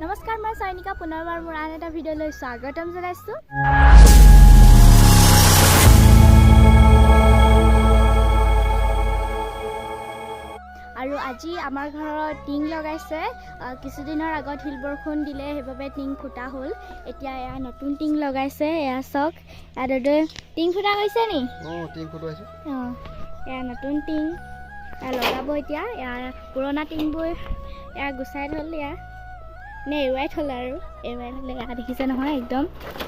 নমস্কাৰ, মই চায়নিকা পুনৰবাৰ মোৰ আন এটা ভিডিঅ'লৈ স্বাগতম জনাইছোঁ। আৰু আজি আমাৰ ঘৰত টিং লগাইছে। কিছুদিনৰ আগত শিল বৰষুণ দিলে, সেইবাবে টিং ফুটা হ'ল। এতিয়া এয়া নতুন টিং লগাইছে। এয়া চাওক, ইয়াত টিং ফুটা গৈছে নি? টিং ফুটাইছে। এয়া নতুন টিং লগাব এতিয়া। ইয়াৰ পুৰণা টিংবোৰ এয়া গুচাই থ'ল, এয়া নে এৰুৱাই থ'ল আৰু এৰুৱাই থ'লে এয়া দেখিছে নহয়, একদম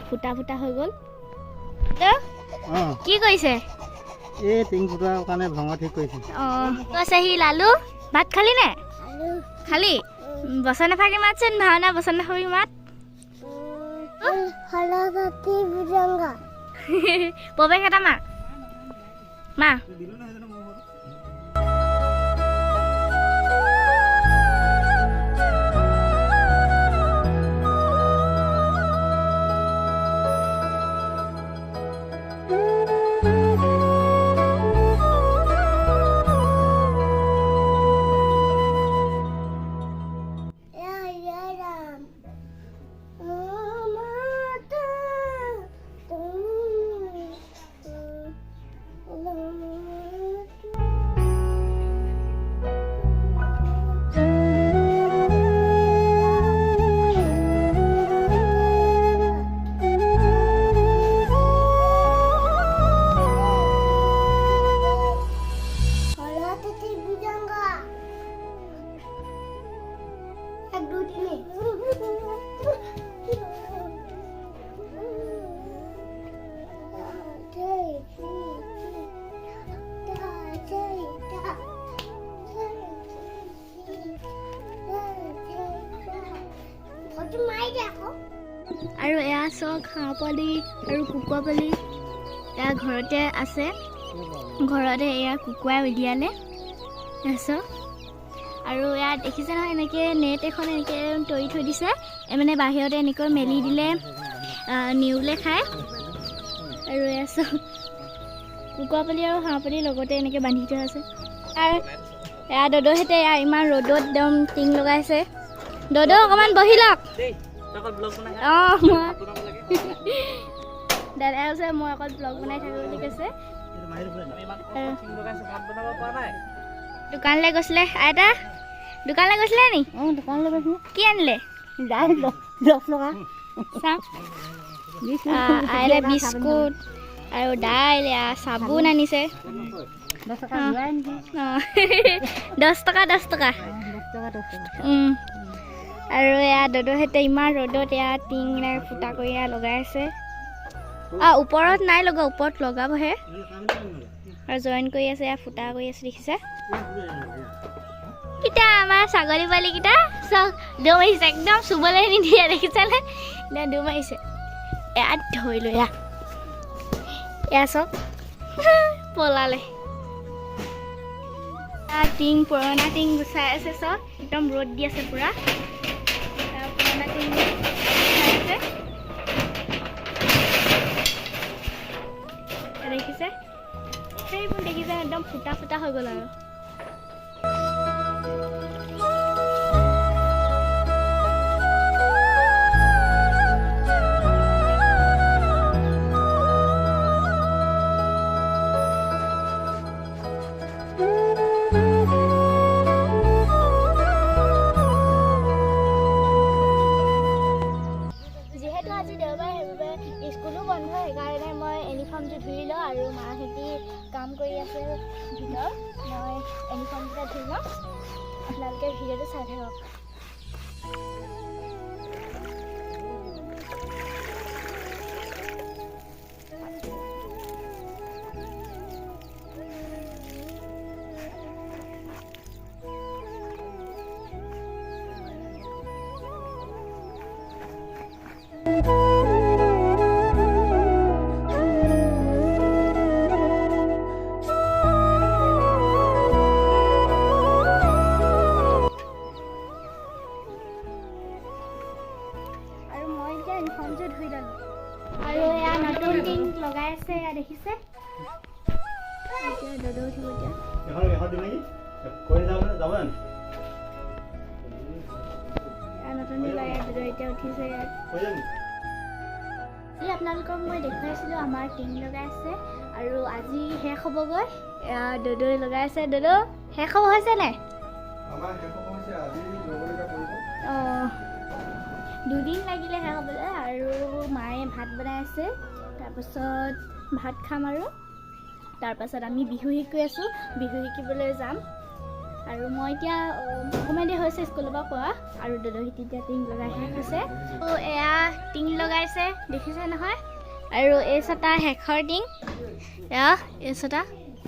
ফুটা ফুটা হৈ গ'ল। কি কৰিছে? এই টিং ফুটাৰ কাৰণে ভঙা ঠিক কৰিছে। কৈছে সি লালু, ভাত খালি নে? খালি? বচন এফাকি মাতচোন, ভাওনা বচন এফাকি মাত। প্ৰৱেশ এটা মা মা আৰু এয়া চাওক, হাঁহ পোৱালি আৰু কুকুৰা পোৱালি এয়া ঘৰতে আছে। ঘৰতে এয়া কুকুৰাই উলিয়ালে চাওক। আৰু ইয়াত দেখিছে নহয়, এনেকৈ নেট এখন এনেকৈ তৰি থৈ দিছে। মানে বাহিৰতে এনেকৈ মেলি দিলে নেউলে খায়। আৰু এয়া চাওক, কুকুৰা পোৱালি আৰু হাঁহ পোৱালি লগতে এনেকৈ বান্ধি থোৱা আছে। আৰু এয়া দদৌহঁতে এয়া ইমান ৰ'দত একদম টিং লগাইছে। দদৌ অকণমান বহি লওক। দাদাই কৈছে মই অকল ব্লগ বনাই থাকো বুলি কৈছে। দোকানলৈ গৈছিলে আইতা? দোকানলৈ গৈছিলে নি? দোকানলৈ গৈছিলে। কি আনিলে? আইতা বিস্কুট আৰু দাইল, চাবোন আনিছে। 10 টকা। আৰু এয়া দদৌহঁতে ইমান ৰ'দত এয়া টিং ফুটা কৰি লগাই আছে। ওপৰত নাই লগা, ওপৰত লগাবহে। আৰু জইন কৰি আছে, এয়া ফুটা কৰি আছে, দেখিছে? এতিয়া আমাৰ ছাগলী পোৱালিকেইটা চব দৌৰ মাৰিছে, একদম চুবলৈ নিদিয়ে, দেখিছেনে? দৌৰ মাৰিছে। এয়া ধৰিলোঁ, এয়া চব পলালে। টিং, পুৰণা টিং গুচাই আছে চব। একদম ৰ'দ দি আছে পুৰা। পুৰণা টিং গুচাই আছে, দেখিছে? সেইবোৰ দেখিছে, একদম ফুটা ফুটা হৈ গ'ল আৰু। যিহেতু আজি দেওবাৰ, সেইবাবে স্কুলো বন্ধ। সেইকাৰণে মই ইউনিফৰ্মটো ধুই লওঁ। আৰু মাহঁতি কাম কৰি আছে ভিতৰত, মই ইউনিফৰ্মকেইটা ধুই লওঁ। আপোনালোকে ভিডিঅ'টো চাই থাকক। আৰু এয়া নতুন টিং লগাই আছে, এয়া দেখিছে? দদৌ উঠিব এতিয়া। অথনি লগাই এতিয়া উঠিছে ইয়াত আপোনালোকক মই দেখুৱাইছিলোঁ আমাৰ টিং লগাই আছে আৰু আজি শেষ হ'বগৈ দদৈ লগাই আছে দদৌ শেষ হ'ব হৈছে নাই অঁ 2 দিন লাগিলে শেষ হ'বলৈ আৰু মায়ে ভাত বনাই আছে তাৰপাছত ভাত খাম আৰু তাৰপাছত আমি বিহু শিকি আছোঁ বিহু শিকিবলৈ যাম আৰু মই এতিয়া অকণমান দেৰি হৈছে স্কুলৰ পৰা পোৱা আৰু দদৌহিত এতিয়া টিং লগাই শেষ হৈছে এয়া টিং লগাইছে দেখিছে নহয় আৰু এই ছটা শেষৰ টিং এয়া এই ছটা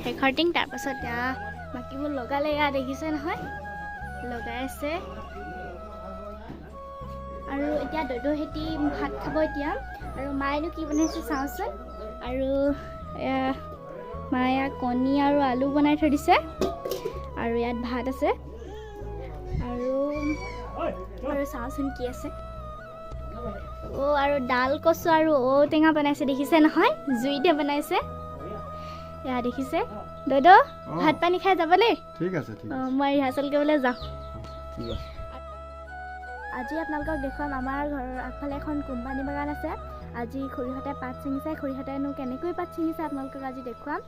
শেষৰ টিং তাৰপাছত এয়া বাকীবোৰ লগালে এয়া দেখিছে নহয় লগাই আছে আৰু এতিয়া দদৌহিতি ভাত খাব এতিয়া আৰু মায়েনো কি বনাইছে চাওঁচোন আৰু মায়ে কণী আৰু আলু বনাই থৈ দিছে আৰু ইয়াত ভাত আছে আৰু চাওঁচোন কি আছে আৰু ডাল কচু আৰু ঔটেঙা বনাইছে দেখিছে নহয় জুইতে বনাইছে এয়া দেখিছে দদৌ ভাত পানী খাই যাব দেই ঠিক আছে মই ৰিহাৰ্চেল কৰিবলৈ যাওঁ আজি আপোনালোকক দেখুৱাম আমাৰ ঘৰৰ আগফালে এখন কোম্পানী বাগান আছে আজি খুৰীহঁতে পাত ছিঙিছে খুৰীহঁতেনো কেনেকৈ পাত ছিঙিছে আপোনালোকক আজি দেখুৱাম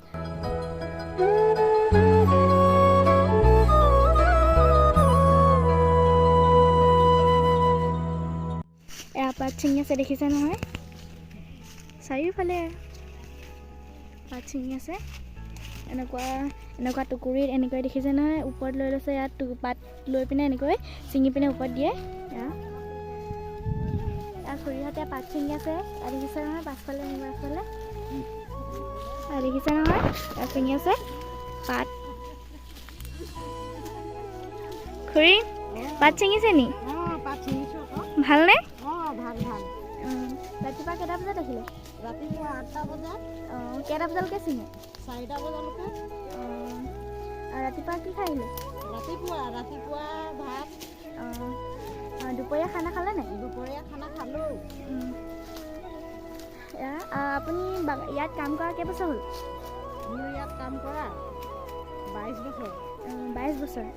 এয়া পাত ছিঙি আছে দেখিছে নহয় চাৰিওফালে পাত ছিঙি আছে এনেকুৱা টুকুৰিত এনেকৈ দেখিছে নহয় ওপৰত লৈ লৈছে ইয়াত পাত লৈ পিনে এনেকৈ ছিঙি পিনে ওপৰত দিয়ে এয়া খুৰীহঁতে পাত ছিঙি আছে দেখিছে নহয় পাছফালে দেখিছে নহয় ইয়াত ছিঙি আছে পাত খুৰী পাত ছিঙিছে নি ভালনে ৰাতিপুৱা কেইটা বজাত আহিলে ৰাতিপুৱা 8টা বজাত কেইটা বজালৈকে ছিঙে 4টা বজালৈকে ৰাতিপুৱা কি খাই আহিলে ৰাতিপুৱা ভাত দুপৰীয়া খানা খালে নাই দুপৰীয়া খানা খালোঁ আপুনি ইয়াত কাম কৰা কেইবছৰ হ'ল মোৰ ইয়াত কাম কৰা 22 বছৰ 22 বছৰ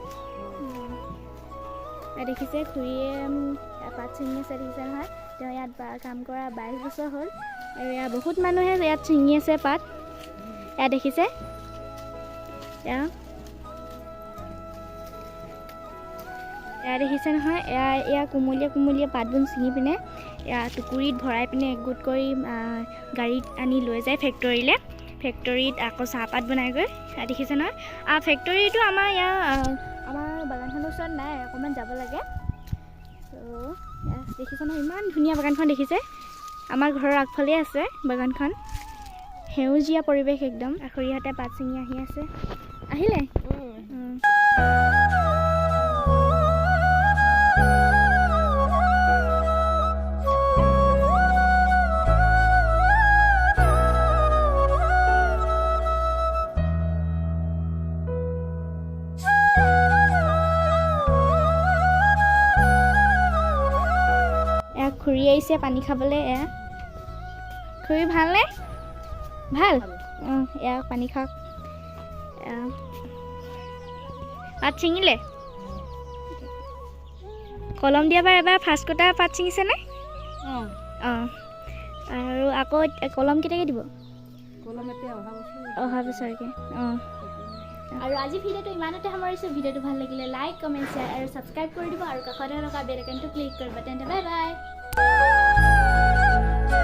দেখিছে খুৰীয়ে পাত ছিঙি আছে দেখিছে নহয় তেওঁ ইয়াত কাম কৰা 22 বছৰ হ'ল আৰু ইয়াত বহুত মানুহে ইয়াত ছিঙি আছে পাত এয়া দেখিছে এয়া দেখিছে নহয় এয়া কোমলীয়া পাতবোৰ ছিঙি পিনে এয়া টুকুৰিত ভৰাই পিনে একগোট কৰি গাড়ীত আনি লৈ যায় ফেক্টৰীত আকৌ চাহপাত বনাইগৈ দেখিছে নহয় ফেক্টৰীটো আমাৰ আমাৰ বাগানখনৰ ওচৰত নাই অকণমান যাব লাগে ত' দেখিছে নহয় ইমান ধুনীয়া বাগানখন দেখিছে আমাৰ ঘৰৰ আগফালে আছে বাগানখন সেউজীয়া পৰিৱেশ একদম খুৰীহঁতে পাত ছিঙি আহি আছে আহিলে খুৰী আহিছে পানী খাবলৈ এয়া খুৰী ভালনে ভাল এয়া পানী খাওক পাত ছিঙিলে কলম দিয়াবাৰ এবাৰ ফাৰ্ষ্ট কটা পাত ছিঙিছেনে আৰু আকৌ কলম কেতিয়াকৈ দিব কলম এতিয়া অহা বছৰকৈ আৰু আজি ভিডিঅ'টো ইমানতে সামৰিছোঁ ভিডিঅ'টো ভাল লাগিলে লাইক কমেণ্ট শ্বেয়াৰ আৰু ছাবস্ক্ৰাইব কৰি দিব আৰু কাষতে থকা বেল আইকনটো ক্লিক কৰিব তেন্তে বাই বাই